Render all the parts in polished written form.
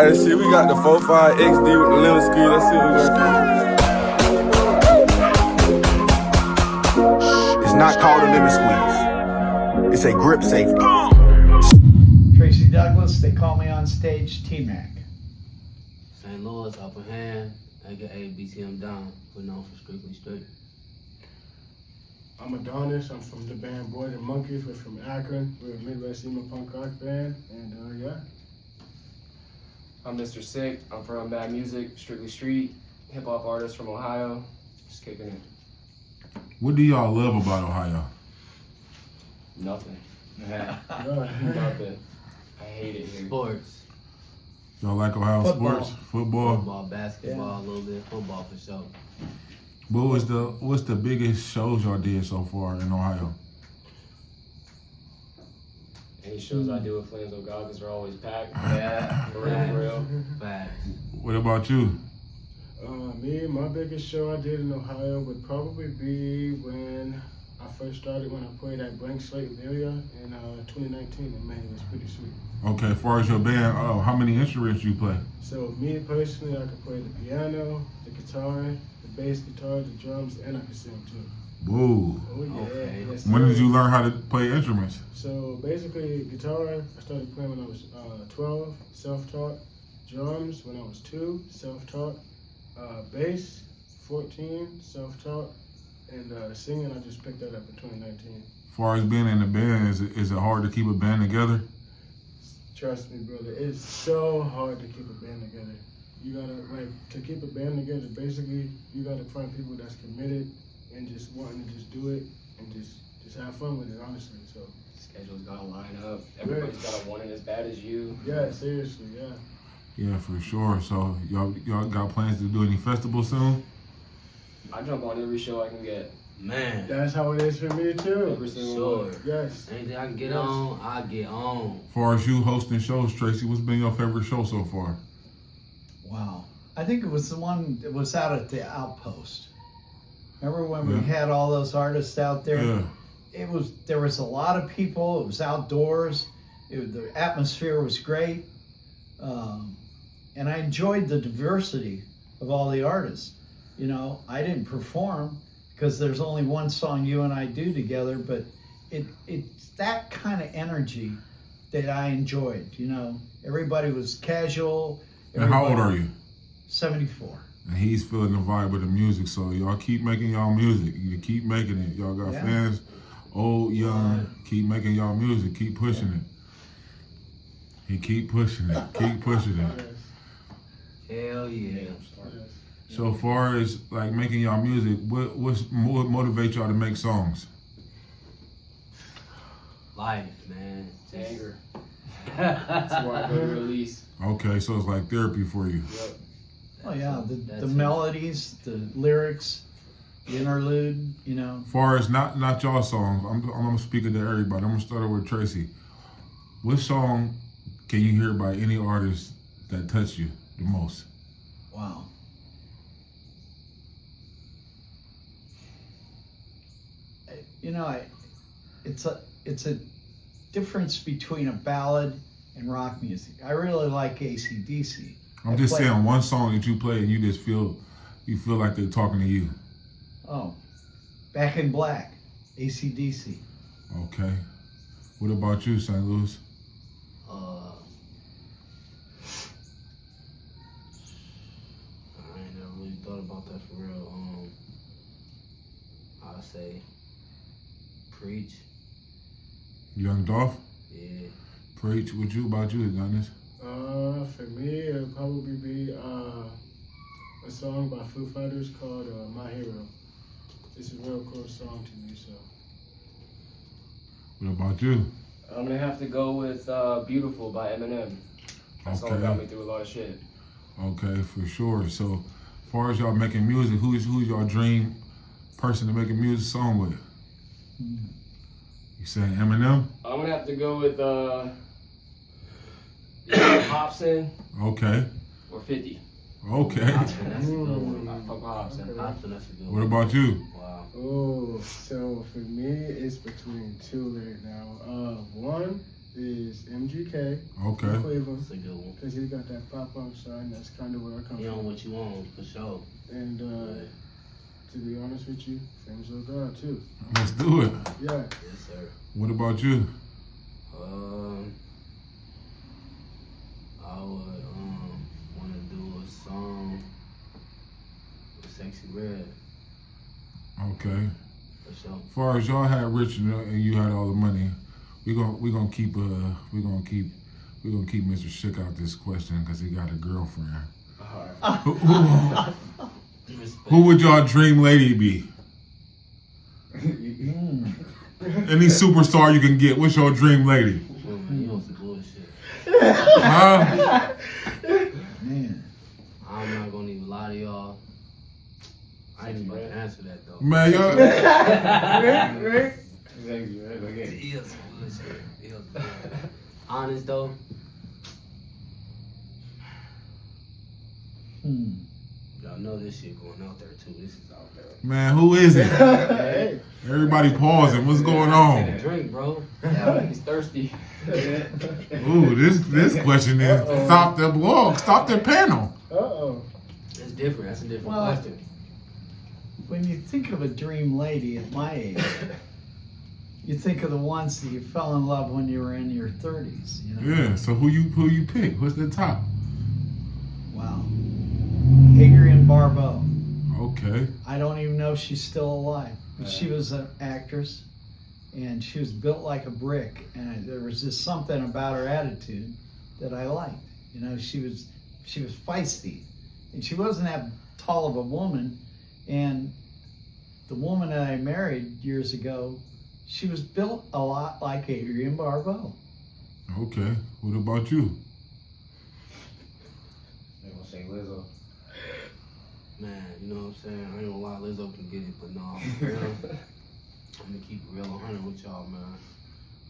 Hey, shit, we got the 4.5 XD with the lemon ski. Let's see what we got. It's not called a lemon squeeze. It's a grip safety. Tracy Douglas, they call me on stage T-Mac. St. Louis, upper hand, aka BTM Down, but known for Strictly Straight. I'm Adonis. I'm from the band Boys and Monkeys. We're from Akron. We're a Midwest emo punk rock band, and yeah. I'm Mistersicc. I'm from Bad Music, Strictly Street, hip hop artist from Ohio. Just kicking it. What do y'all love about Ohio? Nothing. Yeah. Nothing. I hate it here. Sports, Y'all like Ohio Football. sports? Football? football, basketball, a little bit, football for sure. What's the biggest shows y'all did so far in Ohio? Any shows I do with Flames of God, because we're always packed. Yeah, For real. Facts. What about you? My biggest show I did in Ohio would probably be when I first started, when I played at Blank Slate Area in 2019 in May. It was pretty sweet. Okay, as far as your band, how many instruments you play? So me personally, I could play the piano, the guitar, the bass guitar, the drums, and I could sing too. Whoa. Oh yeah. Okay. Yes, When sir. did you learn how to play instruments? So basically, guitar, I started playing when I was 12, self-taught. Drums when I was 2, self-taught. Bass, 14, self-taught. And singing, I just picked that up in 2019. As far as being in the band, is it hard to keep a band together? Trust me, brother, it's so hard to keep a band together. You gotta, to keep a band together, basically, you gotta find people that's committed and just wanting to just do it and just have fun with it, honestly, so. Schedule's gotta line up. Everybody's gotta want it as bad as you. Yeah, seriously, yeah. Yeah, for sure. So y'all got plans to do any festivals soon? I jump on every show I can get. Man, That's how it is for me, too. Every single sure. one. Yes. Anything I can get Yes. on, I get on. As far as you hosting shows, Tracy, what's been your favorite show so far? Wow. I think it was the one that was out at the Outpost. Remember when we Yeah. had all those artists out there? Yeah. There was a lot of people. It was outdoors. The atmosphere was great. And I enjoyed the diversity of all the artists. You know, I didn't perform because there's only one song you and I do together, but it's that kind of energy that I enjoyed. You know, everybody was casual. And how old are you? 74. And he's feeling the vibe with the music, so y'all keep making y'all music. You keep making it. Y'all got Yeah. fans, old, young. Keep making y'all music. Keep pushing it. He keep pushing it. Keep pushing it. Yes. Hell yeah. Yes. So far as like making y'all music, what motivates y'all to make songs? Life, man. Anger. That's why I go to release. Okay, so it's like therapy for you. Yep. Oh yeah, the That's it. melodies, the lyrics, the interlude, you know. Far as not y'all songs, I'm speaking to everybody. I'm gonna start with Tracy. What song can you hear by any artist that touched you the most? Wow. You know, it's a difference between a ballad and rock music. I really like AC/DC. I'm just saying one song that you play and you feel like they're talking to you. Oh, Back in Black, AC/DC. Okay. What about you, St. Louis? I ain't never really thought about that for real. I'll say Preach. Young Dolph? Yeah. Preach. What about you, Adonis? For me, it'll probably be a song by Foo Fighters called My Hero. It's a real cool song to me, so. What about you? I'm gonna have to go with Beautiful by Eminem. That song got me through a lot of shit. Okay, for sure. So, as far as y'all making music, who's your dream person to make a music song with? You saying Eminem? I'm gonna have to go with Hobson Okay. or 50. Okay. Hobson, that's a good one. I fuck with Hobson. Okay. Hobson, that's a good one. What about you? Wow. Oh, so for me, it's between 2 right now. One is MGK. Okay. Cleveland. That's a good one. Because he's got that pop-up sign. That's kind of where I come You from. on what you want, for sure. And to be honest with you, Famous of God too. Let's do it. Yeah. Yes, sir. What about you? I would want to do a song with Sexy Red, Okay. for sure. As far as y'all had rich and you had all the money, we gonna keep Mistersicc out this question because he got a girlfriend. Respect. Who would y'all dream lady be? Any superstar you can get. What's your dream lady? You on some bullshit. Huh? Man. I'm not gonna even lie to y'all. I ain't even about to answer that though. Man, y'all. Right? He on some bullshit. He on some bullshit. Honest though, y'all know this shit going out there too. This is out there. Man, who is it? Hey. Everybody pausing. What's going Take a on? drink, bro. Yeah, he's thirsty. Ooh, this question is stop the blog, stop the panel. Uh-oh. That's different. That's a different Well, question. When you think of a dream lady at my age, you think of the ones that you fell in love when you were in your 30s. You know? Yeah. So who you pick? What's the top? Wow. Adrienne Barbeau. Okay. I don't even know if she's still alive, but she was an actress, and she was built like a brick. And there was just something about her attitude that I liked. You know, she was feisty, and she wasn't that tall of a woman. And the woman that I married years ago, she was built a lot like Adrienne Barbeau. Okay. What about you? They gonna say Lizzo. Man, you know what I'm saying? I ain't gonna lie, Lizzo can get it, but no, for real, I'm gonna keep it real 100 with y'all, man.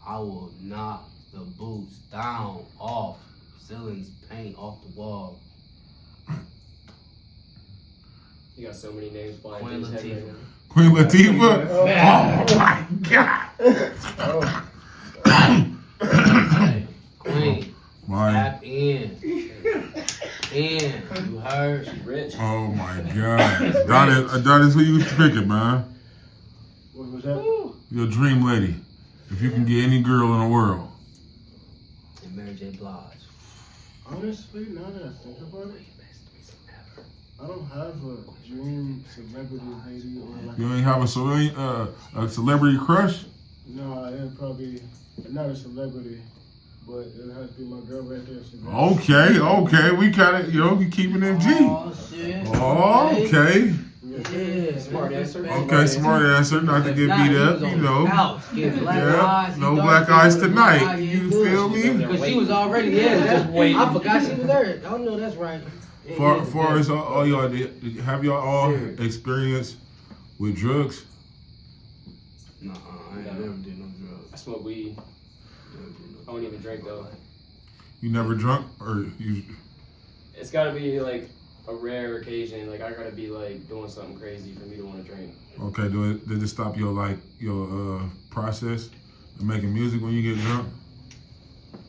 I will knock the boots down, off, ceilings, paint off the wall. You got so many names flying Queen through his head right Latifah. now. Queen Latifah? Oh my God. Hey, Queen, My, tap in. You heard? She rich. oh my God. Adonis, who you picking, man? What was that? Your dream lady. If you can get any girl in the world. And Mary J. Blige. Honestly, now that I think about it, I don't have a dream celebrity lady or like. You ain't have a celebrity crush? No, it'd probably not a celebrity, but it'd have to be my girl right there. Okay. We kind of, we keeping MG. Oh, shit. Oh, okay. Yeah, Smart answer. Okay, smart answer. Not to get beat up, you know. Yeah, no black eyes tonight. You feel me? Because she was already there. I forgot she was there. I don't know, that's right. Far as all y'all, have y'all all experienced with drugs? Nah, I ain't never did no drugs. I smoke weed. I don't even drink though. You never drunk, or you? It's gotta be like a rare occasion. Like I gotta be like doing something crazy for me to want to drink. Okay, did it stop your process of making music when you get drunk?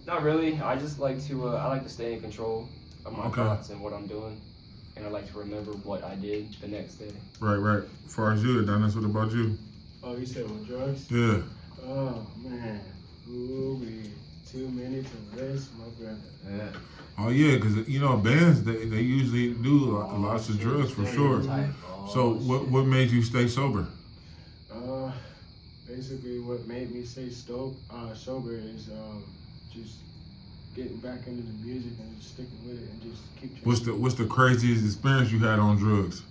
Not really. I just like to. I like to stay in control of my thoughts and what I'm doing, and I like to remember what I did the next day. Right. As far as you, Adonis, what about you? Oh, you said with drugs? Yeah. Oh man, ooh, we too many to list, my brother. Yeah. Oh yeah, because bands they usually do lots of drugs for sure. So what made you stay sober? Basically, what made me stay sober is just getting back into the music and just sticking with it and just keep trying. What's the craziest experience you had on drugs?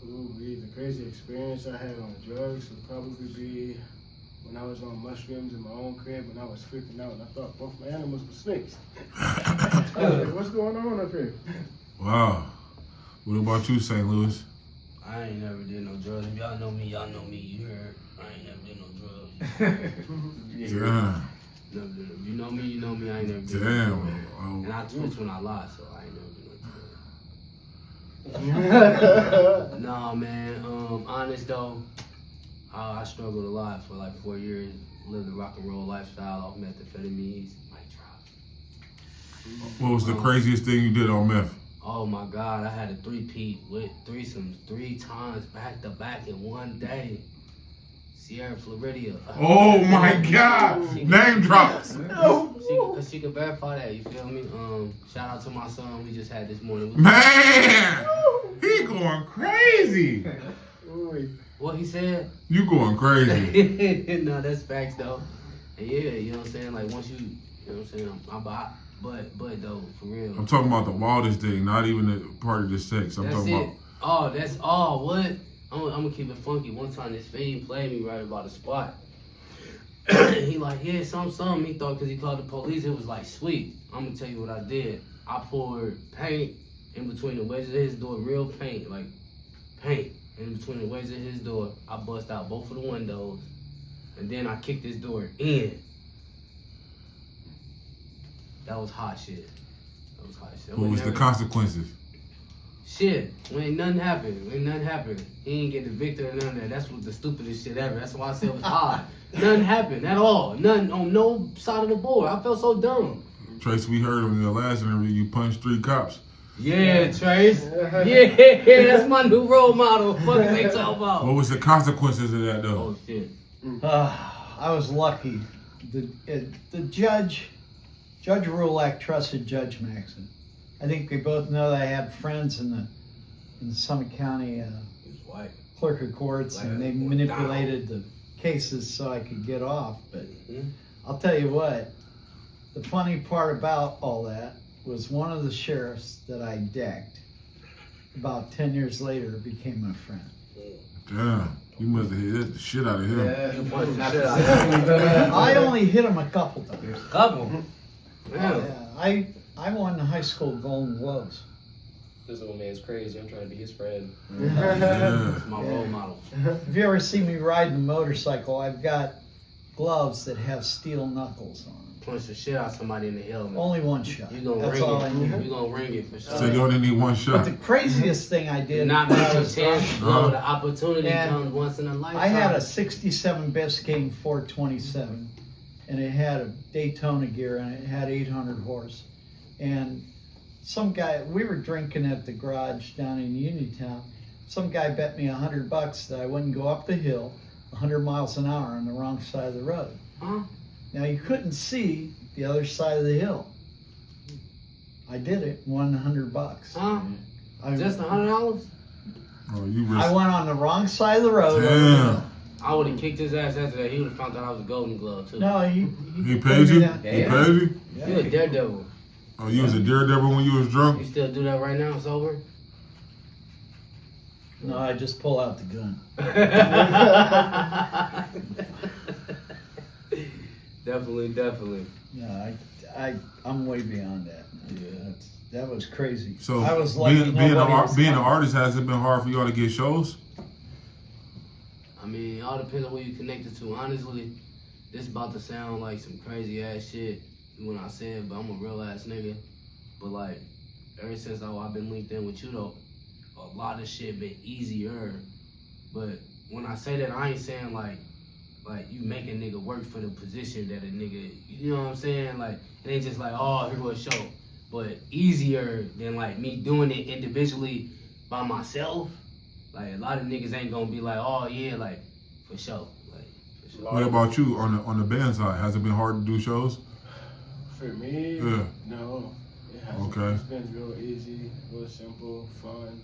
Ooh, the crazy experience I had on drugs would probably be when I was on mushrooms in my own crib and I was freaking out and I thought both my animals were snakes. I was like, what's going on up here? Wow. What about you, St. Louis? I ain't never did no drugs. If y'all know me, you heard. I ain't never did no drugs. Damn. Never did. If you know me, I ain't never did no Damn. drugs. Oh. And I twitch when I lie, so I ain't never did no drugs. Nah, man. Honest though, I struggled a lot for like 4 years. Lived a rock and roll lifestyle off methamphetamines. What was the craziest thing you did on meth? Oh my God, I had a three-peat with threesomes 3 times back to back in one day. Sierra Floridia. Oh my God! Name drops. Cause she could verify that, you feel me? Shout out to my son we just had this morning. Man, he going crazy. What he said? You going crazy. No, that's facts though. And yeah, you know what I'm saying? Like once you know what I'm saying? But though, for real. I'm talking about the wildest thing, not even the part of the sex. I'm That's talking it. about. Oh, that's all. What? I'm gonna keep it funky. One time this fiend played me right about a spot. He like, yeah, something. He thought because he called the police, it was like, sweet. I'm gonna tell you what I did. I poured paint in between the wedges of his door, real paint, like paint in between the wedges of his door. I bust out both of the windows, and then I kicked his door in. That was hot shit. What was the consequences? Shit, when nothing happened. He ain't get evicted or none of that. That's what the stupidest shit ever. That's why I said it was hard. Nothing happened at all. Nothing on no side of the board. I felt so dumb. Trace, we heard in the last interview you punched 3 cops. Yeah, Trace. Yeah, that's my new role model. Fuck they talking about. What was the consequences of that though? Oh shit. I was lucky. The Judge Rulak trusted Judge Maxon. I think we both know that I had friends in the Summit County clerk of courts, and they manipulated the cases so I could get off. But I'll tell you what, the funny part about all that was one of the sheriffs that I decked about 10 years later became my friend. Damn, you must have hit the shit out of him. I only hit him a couple times. Couple. Yeah, I won the high school Golden Gloves. This little man's crazy. I'm trying to be his friend. Yeah. That's my role model. If you ever see me riding a motorcycle, I've got gloves that have steel knuckles on them. Punch the shit out of somebody in the helmet. Only one shot. You gonna That's ring all I it. need. You gonna ring it for sure. So you only need one But shot. the craziest thing I did Not when make I a was chance to drunk, blow. The opportunity And comes once in a lifetime. I had a 67 Biscayne 427, and it had a Daytona gear, and it had 800 horse. And some guy, we were drinking at the garage down in Uniontown. Some guy bet me $100 that I wouldn't go up the hill 100 miles an hour on the wrong side of the road. Huh? Now you couldn't see the other side of the hill. I did it, won $100. Huh? I, Just $100? Oh, you I risked. went on the wrong side of the road. Damn. I would have kicked his ass after that. He would have found out I was a Golden Glove too. No, He paid you? that. He paid you? You a daredevil. Oh, you was a daredevil when you was You drunk? still do that right now, sober? No, I just pull out the gun. Definitely. No, I'm way beyond that. Yeah. That was crazy. So I was lucky being nobody an was coming. artist, has it been hard for y'all to get shows? I mean, it all depends on who you connected to. Honestly, this about to sound like some crazy ass shit when I say it, but I'm a real ass nigga. But like, ever since I've been linked in with you though, a lot of shit been easier. But when I say that, I ain't saying like you make a nigga work for the position that a nigga, you know what I'm saying? Like, it ain't just like, oh, here go a show. But easier than like me doing it individually by myself. Like, a lot of niggas ain't gonna be like, oh yeah, like, for sure. Like, for sure. What about you on the band side? Has it been hard to do shows? For me, Yeah. no. It hasn't. Okay. It's been real easy, real simple, fun.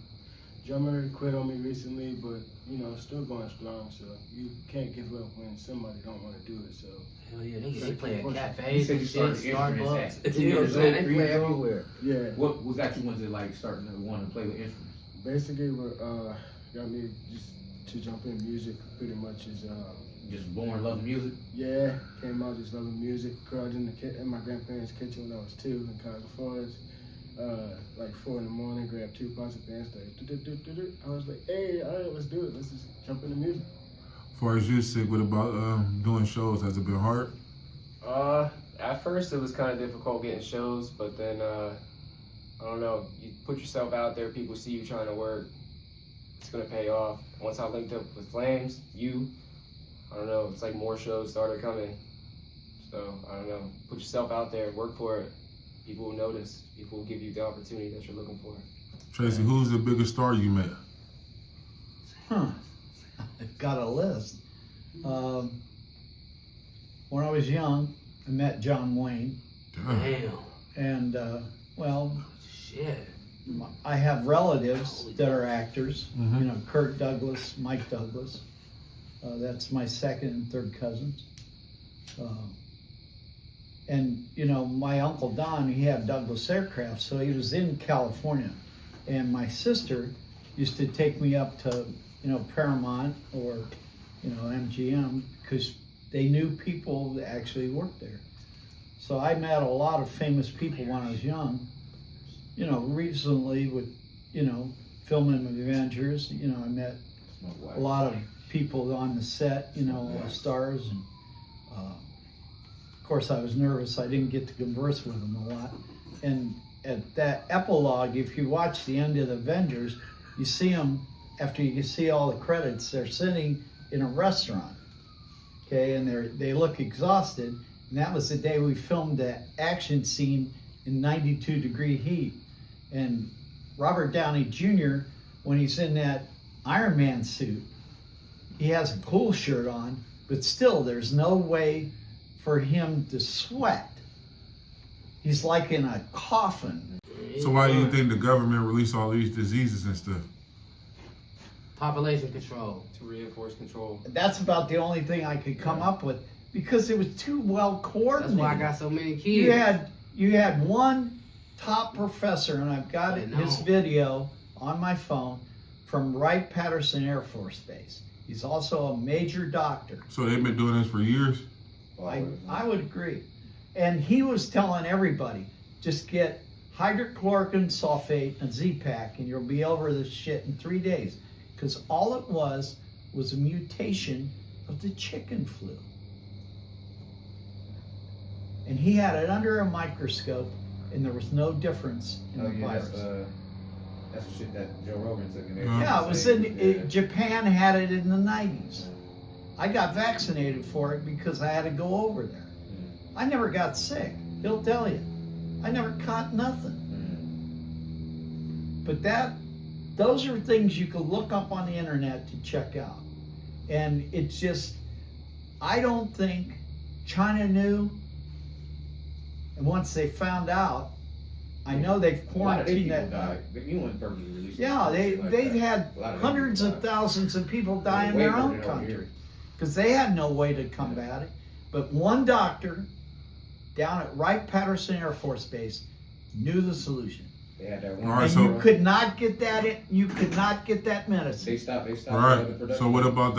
Drummer quit on me recently, but you know, still going strong. So you can't give up when somebody don't want to do it. So Hell yeah, they play at You cafes said and you shit, started instruments Starbucks. at 2 You know what I'm years saying? old, They 3 play years old? everywhere. yeah, What was that you wanted to like starting to want to play with instruments? basically what got me just to jump in music pretty much is Just born loving music? yeah, came out just loving music. Curled in my grandparents' kitchen when I was 2 in Cuyahoga Falls. Like 4 in the morning, grabbed 2 pots of band stuff. I was like, hey, all right, let's do it. Let's just jump into music. As far as you, Sick, what about doing shows? Has it been hard? At first it was kind of difficult getting shows, but then I don't know. You put yourself out there, people see you trying to work. It's gonna pay off. Once I linked up with Flames, I don't know. It's like more shows started coming. So I don't know. Put yourself out there, work for it. people will notice. People will give you the opportunity that you're looking for. Tracy, who's the biggest star you met? I've got a list. When I was young, I met John Wayne, Damn. and well, Shit. I have relatives that are actors. Mhm. You know, Kurt Douglas, Mike Douglas. That's my second and third cousins. And you know, my uncle Don, he had Douglas Aircraft, so he was in California. And my sister used to take me up to, you know, Paramount or, you know, MGM, because they knew people that actually worked there. So I met a lot of famous people when I was young. You know, recently with, you know, filming Avengers, you know, I met a lot of people on the set, you know, stars. And of course I was nervous. I didn't get to converse with them a lot. And at that epilogue, if you watch the end of the Avengers, you see them, after you see all the credits, they're sitting in a restaurant, okay, and they look exhausted. And that was the day we filmed that action scene in 92-degree heat. And Robert Downey Jr., when he's in that Iron Man suit, he has a cool shirt on, but still there's no way for him to sweat. He's like in a coffin. So why do you think the government released all these diseases and stuff? Population control. To reinforce control. That's about the only thing I could come up with, because it was too well That's coordinated. why I got so many kids. You had one top professor, and I've got his video on my phone, from Wright-Patterson Air Force Base. He's also a major doctor. So they've been doing this for years? I would agree. And he was telling everybody, just get hydrochloroquine sulfate and Z-Pak and you'll be over this shit in 3 days. Because all it was a mutation of the chicken flu. And he had it under a microscope and there was no difference in the virus. That's the shit that Joe Rogan took. Yeah, it was in Japan had it in the 90s. I got vaccinated for it because I had to go over there. I never got sick. He'll tell you. I never caught nothing. But those are things you can look up on the internet to check out. And it's just, I don't think China knew. And once they found out, I know they've quarantined that. Yeah, they've had hundreds of thousands of people die in their own country because they had no way to combat it. But one doctor down at Wright-Patterson Air Force Base knew the solution. They had that one. All right, And you could not get that you could not get that medicine. They stopped. All right. So what about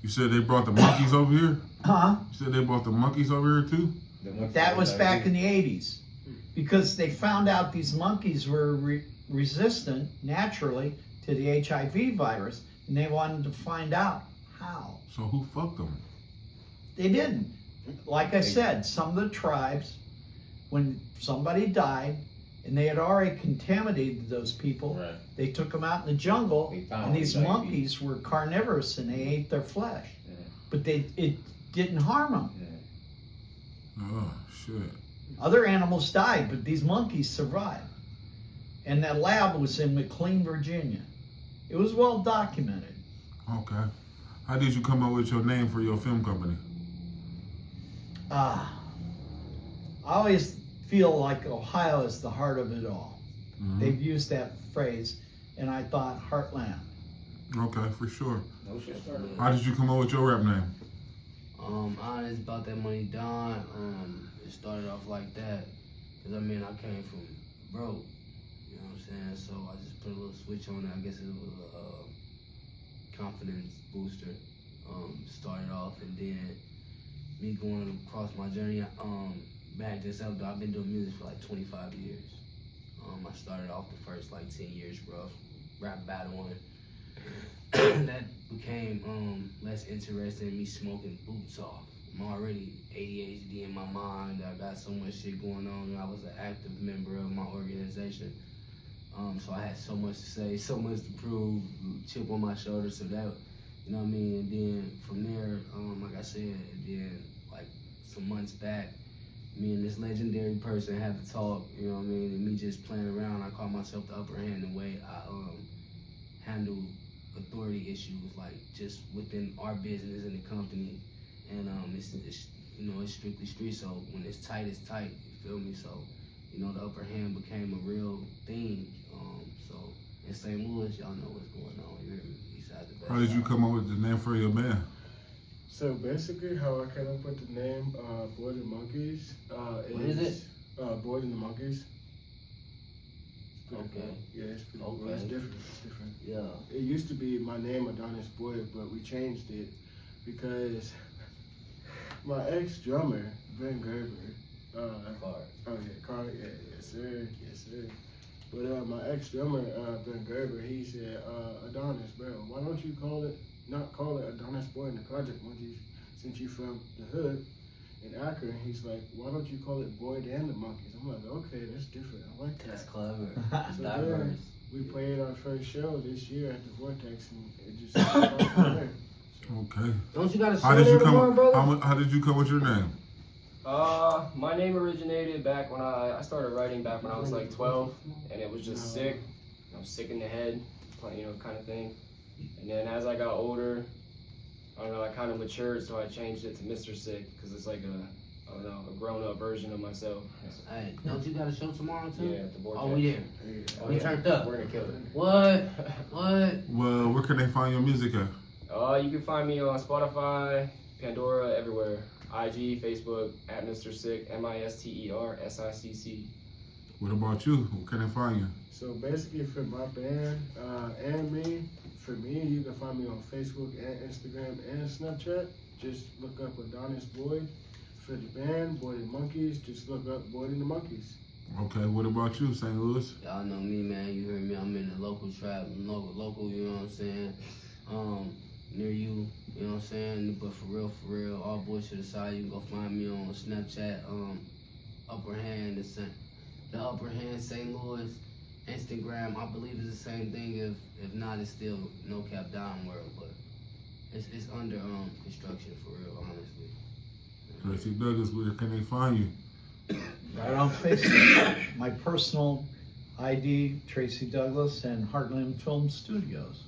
you said they brought the monkeys over here? Huh? You said they brought the monkeys over here too? That was back in the 80s. Because they found out these monkeys were resistant naturally to the HIV virus, and they wanted to find out how. So who fucked them? They didn't. Like I said, some of the tribes, when somebody died, and they had already contaminated those people, they took them out in the jungle, and these monkeys were carnivorous, and they ate their flesh. But it didn't harm them. Oh, shit. Other animals died, but these monkeys survived. And that lab was in McLean, Virginia. It was well documented. Okay. How did you come up with your name for your film company? I always feel like Ohio is the heart of it all. Mm-hmm. They've used that phrase, and I thought Heartland. Okay, for sure. No shit started. How did you come up with your rap name? Honest about that money, Don. It started off like that. Cause I mean, I came from broke. You know what I'm saying? So I just put a little switch on it. I guess it was a confidence booster. Started off, and then me going across my journey. Back this up, though, I've been doing music for like 25 years. I started off the first like 10 years rough, rap battling. That became less interesting, me smoking boots off. I'm already ADHD in my mind. I got so much shit going on. I was an active member of my organization. So I had so much to say, so much to prove, chip on my shoulder, so that, you know what I mean? And then from there, like I said, and then like some months back, me and this legendary person had to talk, you know what I mean? And me just playing around, I call myself the upper hand the way I handle authority issues, like just within our business and the company. And it's you know, it's strictly street, so when it's tight, you feel me? So, you know, the upper hand became a real thing. So in St. Louis, y'all know what's going on. You hear me? Eastside the best. How did you side. come up with the name for your band? So basically, how I came up with the name Boy and the Monkeys What is it? Boy and the Monkeys. It's pretty Okay. cool. Yeah, it's pretty cool. Okay. It's different. It's different. Yeah. It used to be my name, Adonis Boyd, but we changed it because my ex-drummer, Ben Gerber, Clark. oh yeah, Carl, yeah, yes sir. But my ex-drummer, Ben Gerber, he said, Adonis, bro, why don't you not call it Adonis Boyd and the Project Monkeys, since you from the hood in Akron? He's like, why don't you call it Boyd and the Monkeys? I'm like, okay, that's different. I like that. That's clever. So Diverse. then we played our first show this year at the Vortex, and it just started from there. Okay. Don't you got a How show did you there tomorrow, come? brother? How did you come with your name? My name originated back when I started writing back when I was like 12, and it was just sick. I was sick in the head, you know, kind of thing. And then as I got older, I don't know, I kind of matured, so I changed it to Mistersicc because it's like a grown-up version of myself. Hey, don't you got a show tomorrow too? Yeah, at the Vortex. Oh, we there. Oh, We yeah. turned up. We're gonna kill it. What? Well, where can they find your music at? You can find me on Spotify, Pandora, everywhere. IG, Facebook, at Mistersicc, MisterSicc. What about you? Where can they find you? So basically, for my band and me, you can find me on Facebook and Instagram and Snapchat. Just look up Adonis Boyd. For the band, Boyd and Monkeys, just look up Boyd and the Monkeys. Okay, what about you, St. Louis? Y'all know me, man. You heard me. I'm in the local trap, local. You know what I'm saying? Near you. You know what I'm saying? But for real, all boys to the side. You can go find me on Snapchat. Upper Hand, the Upper Hand St. Louis. Instagram, I believe it's the same thing. If not, it's still No Cap Down World. But it's under construction for real, honestly. Tracy Douglas, where can they find you? Right on Facebook. My personal ID, Tracy Douglas, and Heartland Film Studios.